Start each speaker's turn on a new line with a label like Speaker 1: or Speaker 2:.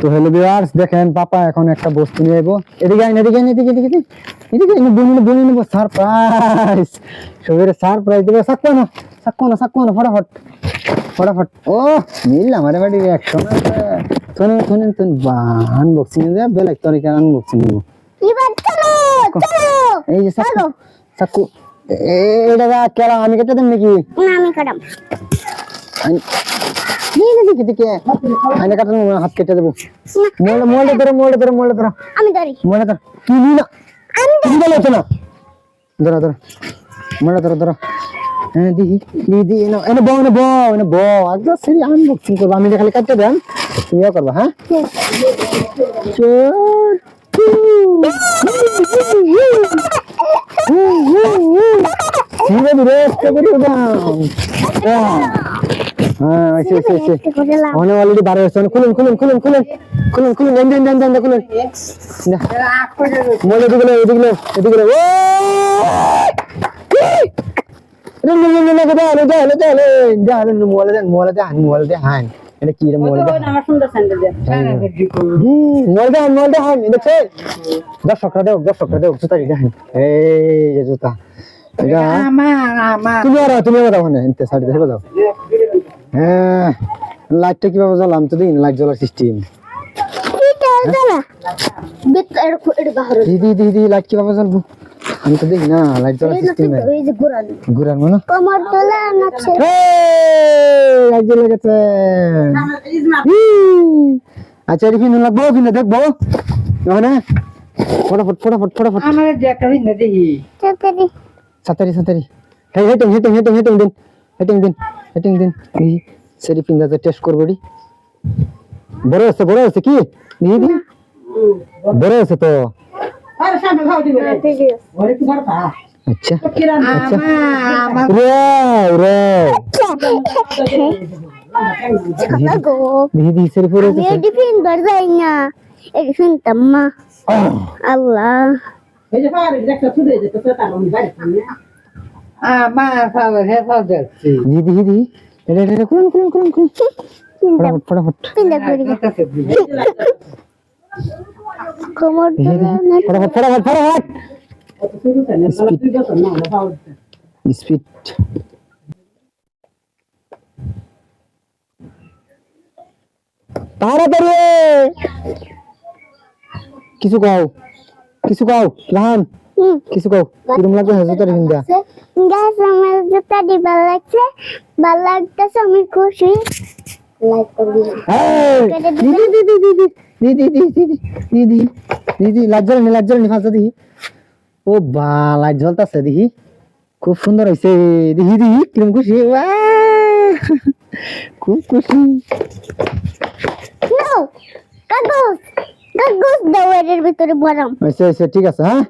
Speaker 1: তো hello viewers, দেখেন পাপা এখন একটা বস্তু নিয়ে আইবো। এদিকে আইন, এদিকে আইন, এদিকে এদিকে এদিকে বনি নেবো সারপ্রাইজ। সবের সারপ্রাইজ দেবো। সাক্কো না ফটাফট ফটাফট। ও মিল আমারে বাড়ি অ্যাকশন আছে। তুন আনবক্সিং এ বেলাক তরিকা আনবক্সিং নেবো।
Speaker 2: এবার চলো চলো।
Speaker 1: এই যে সাক্কু এটা কেলা আমি কেটে দেন নাকি?
Speaker 2: না আমি কাটাম।
Speaker 1: দিকে আইনে কাটানো হাত কেটে দেবো। মোল্ডে ধরো
Speaker 2: আমি ধরি।
Speaker 1: মোল্ডে ধর তুই না আমি বলো না ধরো মোল্ডে ধরো। হ্যাঁ দিদি এনে বউ একদম সেরি আনবক্সিং করবো। আমি খালি কাটতে দেন, তুমিও করবা। হ্যাঁ অলরেডি বার হয়েছে। খুলুন দর্শকরা দেখ জুতা দেখেন। এই জুতা তুমি দাও। হ্যাঁ লাইটটা কিভাবে জ্বলাম তো দিন, লাইট জ্বলার সিস্টেম। দিদি লাইট কিভাবে জ্বলবো আমি তো দেখি না, লাইট জ্বলার সিস্টেম ঘুরান মানে লাইট জ্বলে গেছে। আচ্ছা রিফিন লাগবো, ফিনে দেখবো ওখানে ফটাফট সাতারি হেটিং দিন সেরি ফিঙ্গারটা টেস্ট করবো। বড় আছে কি দিদি? বড় আছে তো। আচ্ছা দিদি সেরি পরে
Speaker 2: আল্লাহ
Speaker 1: দিদি এটা খুলুন ফটাফট স্পিড তাড়াতাড়ি কিছু কও লাহান কিছু কও। কিরম লাগবে হাজুতার হিন্দা?
Speaker 2: গাছ আমার জুতা দি ভালো লাগতেছে, আমি খুশি। লাইক করবি
Speaker 1: দিদি লাইট জ্বলেনি ফাঁসা দিহি। ও বা লাইট জ্বলতেছে দিহি, খুব সুন্দর হয়েছে। দিহি কিরম খুশি, খুব খুশি।
Speaker 2: কাগজ দাও এর ভিতরে ভরাম।
Speaker 1: আচ্ছা ঠিক আছে। হ্যাঁ